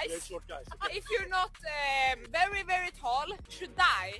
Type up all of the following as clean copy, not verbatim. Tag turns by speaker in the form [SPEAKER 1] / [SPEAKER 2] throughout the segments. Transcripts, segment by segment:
[SPEAKER 1] Very short guys.
[SPEAKER 2] If you're not very, very tall, you should die.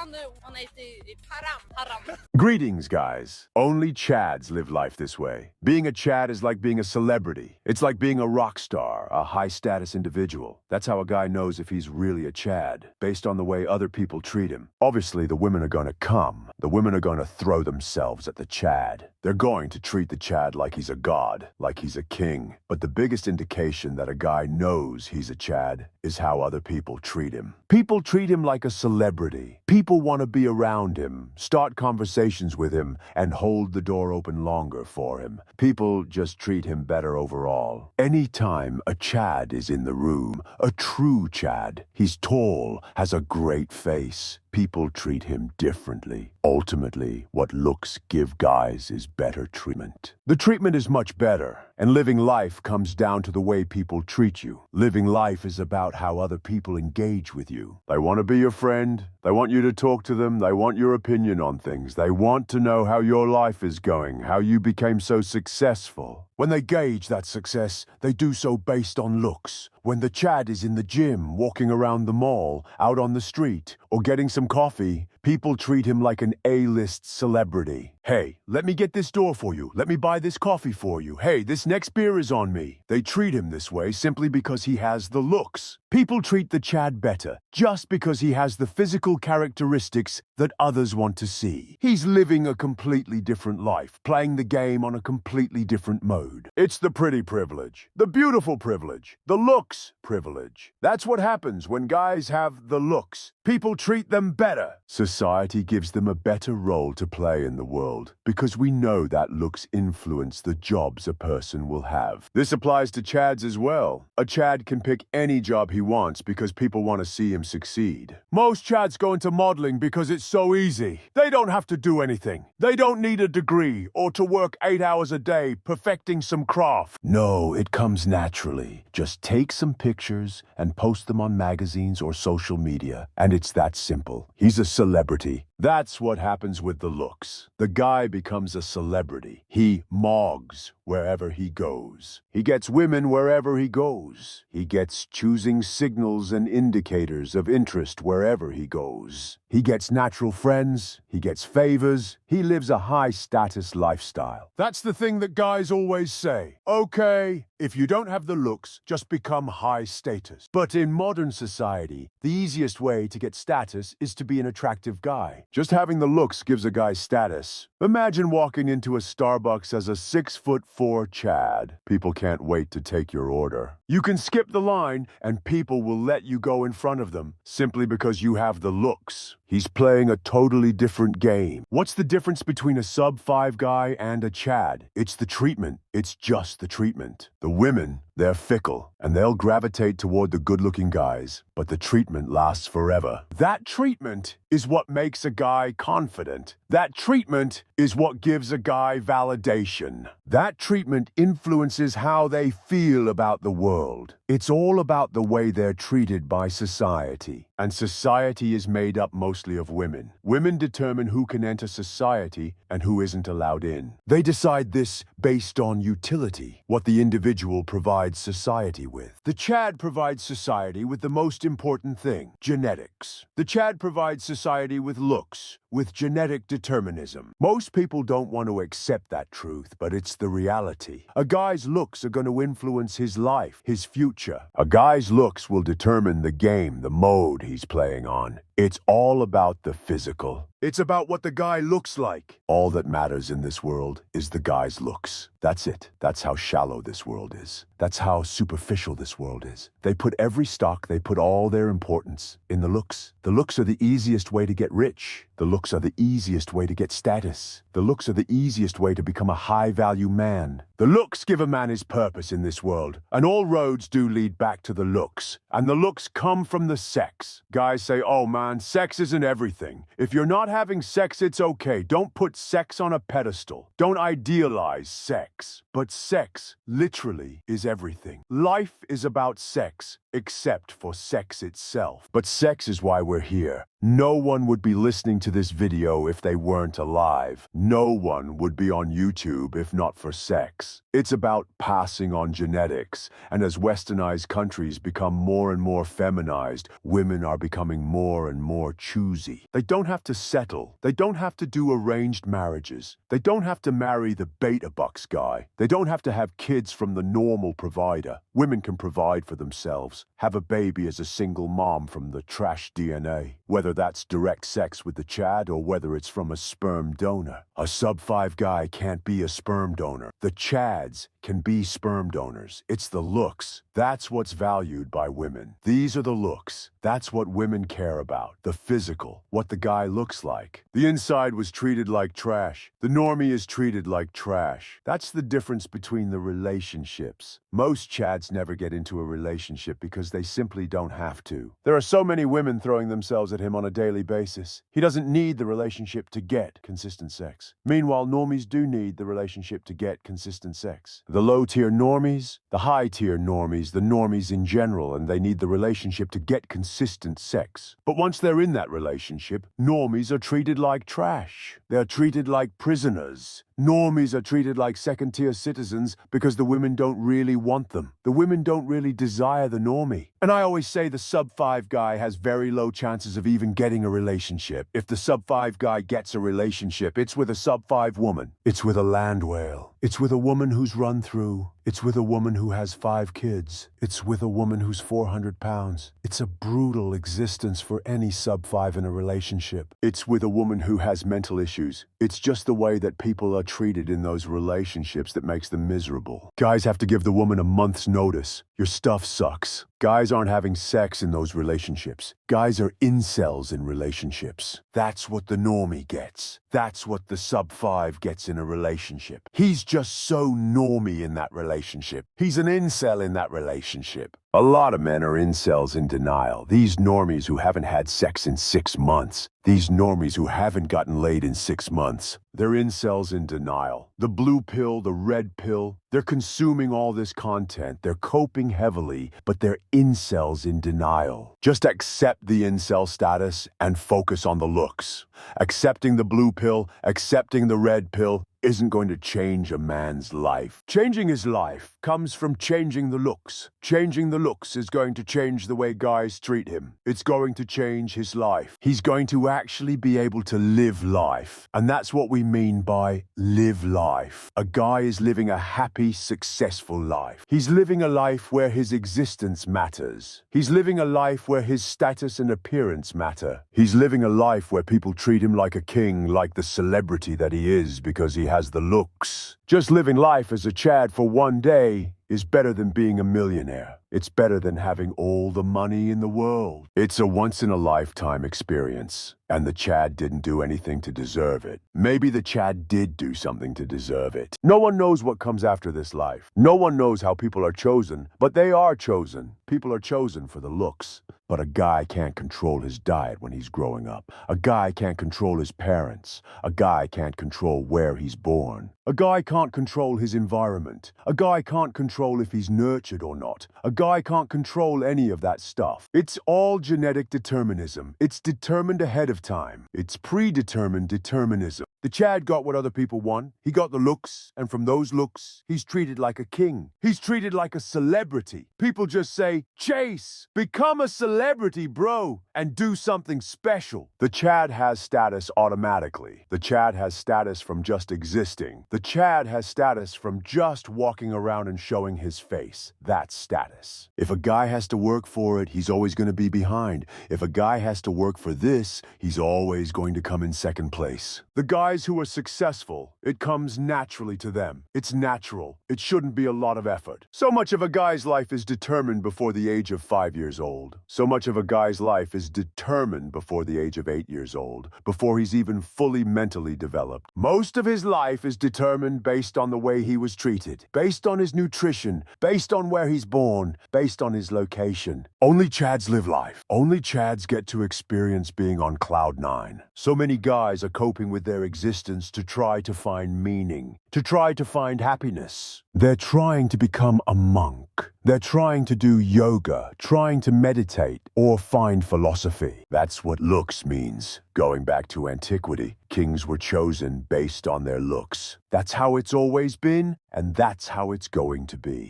[SPEAKER 3] Under 180 haram.
[SPEAKER 4] Greetings, guys. Only Chads live life this way. Being a Chad is like being a celebrity. It's like being a rock star, a high-status individual. That's how a guy knows if he's really a Chad, based on the way other people treat him. Obviously, the women are going to come. The women are going to throw themselves at the Chad. They're going to treat the Chad like he's a god, like he's a king. But the biggest indication that a guy knows he's a Chad is how other people treat him. People treat him like a celebrity. People want to be around him, start conversations with him, and hold the door open longer for him. People just treat him better overall. Anytime a Chad is in the room, a true Chad, he's tall, has a great face. People treat him differently. Ultimately, what looks give guys is better treatment. The treatment is much better, and living life comes down to the way people treat you. Living life is about how other people engage with you. They want to be your friend. They want you to talk to them. They want your opinion on things. They want to know how your life is going, how you became so successful. When they gauge that success, they do so based on looks. When the Chad is in the gym, walking around the mall, out on the street, or getting some coffee, people treat him like an A-list celebrity. Hey, let me get this door for you. Let me buy this coffee for you. Hey, this next beer is on me. They treat him this way simply because he has the looks. People treat the Chad better just because he has the physical characteristics that others want to see. He's living a completely different life, playing the game on a completely different mode. It's the pretty privilege, the beautiful privilege, the looks privilege. That's what happens when guys have the looks. People treat them better. Society gives them a better role to play in the world because we know that looks influence the jobs a person will have. This applies to Chads as well. A Chad can pick any job he wants because people want to see him succeed. Most Chads go into modeling because it's so easy. They don't have to do anything. They don't need a degree or to work 8 hours a day perfecting some craft. No, it comes naturally. Just take some pictures and post them on magazines or social media, and it's that simple. He's a celebrity. That's what happens with the looks. The guy becomes a celebrity. He mogs wherever he goes. He gets women wherever he goes. He gets choosing signals and indicators of interest wherever he goes. He gets natural friends. He gets favors. He lives a high-status lifestyle. That's the thing that guys always say. Okay, if you don't have the looks, just become high status. But in modern society, the easiest way to get status is to be an attractive guy. Just having the looks gives a guy status. Imagine walking into a Starbucks as a 6'4" Chad. People can't wait to take your order. You can skip the line and people will let you go in front of them simply because you have the looks. He's playing a totally different game. What's the difference between a sub-5 guy and a Chad? It's the treatment. It's just the treatment. The women, they're fickle, and they'll gravitate toward the good-looking guys, but the treatment lasts forever. That treatment is what makes a guy confident. That treatment is what gives a guy validation. That treatment influences how they feel about the world. It's all about the way they're treated by society. And society is made up mostly of women. Women determine who can enter society and who isn't allowed in. They decide this based on utility, what the individual provides society with. The Chad provides society with the most important thing, genetics. The Chad provides society with looks, with genetic determinism. Most people don't want to accept that truth, but it's the reality. A guy's looks are going to influence his life, his future. A guy's looks will determine the game, the mode he's playing on. It's all about the physical. It's about what the guy looks like. All that matters in this world is the guy's looks. That's it. That's how shallow this world is. That's how superficial this world is. They put every stock, they put all their importance in the looks. The looks are the easiest way to get rich. The looks are the easiest way to get status. The looks are the easiest way to become a high-value man. The looks give a man his purpose in this world, and all roads do lead back to the looks. And the looks come from the sex. Guys say, oh man, sex isn't everything. If you're not having sex, it's okay. Don't put sex on a pedestal. Don't idealize sex. But sex, literally, is everything. Life is about sex. except for sex itself. But sex is why we're here. No one would be listening to this video if they weren't alive. No one would be on YouTube if not for sex. It's about passing on genetics, and as westernized countries become more and more feminized, women are becoming more and more choosy. They don't have to settle. They don't have to do arranged marriages. They don't have to marry the beta bucks guy. They don't have to have kids from the normal provider. Women can provide for themselves, have a baby as a single mom from the trash DNA. Whether that's direct sex with the Chad or whether it's from a sperm donor. A sub-5 guy can't be a sperm donor. The Chads can be sperm donors. It's the looks. That's what's valued by women. These are the looks. That's what women care about. The physical. What the guy looks like. The inside was treated like trash. The normie is treated like trash. That's the difference between the relationships. Most Chads never get into a relationship because they simply don't have to. There are so many women throwing themselves at him on a daily basis. He doesn't need the relationship to get consistent sex. Meanwhile, normies do need the relationship to get consistent sex. The low-tier normies, the high-tier normies, the normies in general, and they need the relationship to get consistent sex. But once they're in that relationship, normies are treated like trash. They're treated like prisoners. Normies are treated like second-tier citizens because the women don't really want them. The women don't really desire the normie. And I always say the sub-5 guy has very low chances of even getting a relationship. If the sub-5 guy gets a relationship, it's with a sub-5 woman. It's with a land whale. It's with a woman who's run through. It's with a woman who has 5 kids. It's with a woman who's 400 pounds. It's a brutal existence for any sub-5 in a relationship. It's with a woman who has mental issues. It's just the way that people are treated in those relationships that makes them miserable. Guys have to give the woman a month's notice. Your stuff sucks. Guys aren't having sex in those relationships. Guys are incels in relationships. That's what the normie gets. That's what the sub-5 gets in a relationship. He's just so normie in that relationship. He's an incel in that relationship. A lot of men are incels in denial. These normies who haven't had sex in 6 months. These normies who haven't gotten laid in 6 months. They're incels in denial. The blue pill, the red pill, they're consuming all this content. They're coping heavily, but they're incels in denial. Just accept the incel status and focus on the looks. Accepting the blue pill, accepting the red pill, isn't going to change a man's life. Changing his life comes from changing the looks. Changing the looks is going to change the way guys treat him. It's going to change his life. He's going to actually be able to live life. And that's what we mean by live life. A guy is living a happy, successful life. He's living a life where his existence matters. He's living a life where his status and appearance matter. He's living a life where people treat him like a king, like the celebrity that he is because he has the looks. Just living life as a Chad for one day is better than being a millionaire. It's better than having all the money in the world. It's a once-in-a-lifetime experience, and the Chad didn't do anything to deserve it. Maybe the Chad did do something to deserve it. No one knows what comes after this life. No one knows how people are chosen, but they are chosen. People are chosen for the looks. But a guy can't control his diet when he's growing up. A guy can't control his parents. A guy can't control where he's born. A guy can't control his environment. A guy can't control if he's nurtured or not. A guy can't control any of that stuff. It's all genetic determinism. It's determined ahead of time. It's predetermined determinism. The Chad got what other people want. He got the looks, and from those looks, he's treated like a king. He's treated like a celebrity. People just say, Chase, become a celebrity, bro, and do something special. The Chad has status automatically. The Chad has status from just existing. The Chad has status from just walking around and showing his face. That's status. If a guy has to work for it, he's always going to be behind. If a guy has to work for this, he's always going to come in second place. The guys who are successful, it comes naturally to them. It's natural. It shouldn't be a lot of effort. So much of a guy's life is determined before the age of 5 years old. So much of a guy's life is determined before the age of 8 years old, before he's even fully mentally developed. Most of his life is determined based on the way he was treated, based on his nutrition, based on where he's born, based on his location. Only Chads live life. Only Chads get to experience being on cloud 9. So many guys are coping with their existence existence to try to find meaning, to try to find happiness. They're trying to become a monk. They're trying to do yoga, trying to meditate, or find philosophy. That's what looks means. Going back to antiquity, kings were chosen based on their looks. That's how it's always been, and that's how it's going to be.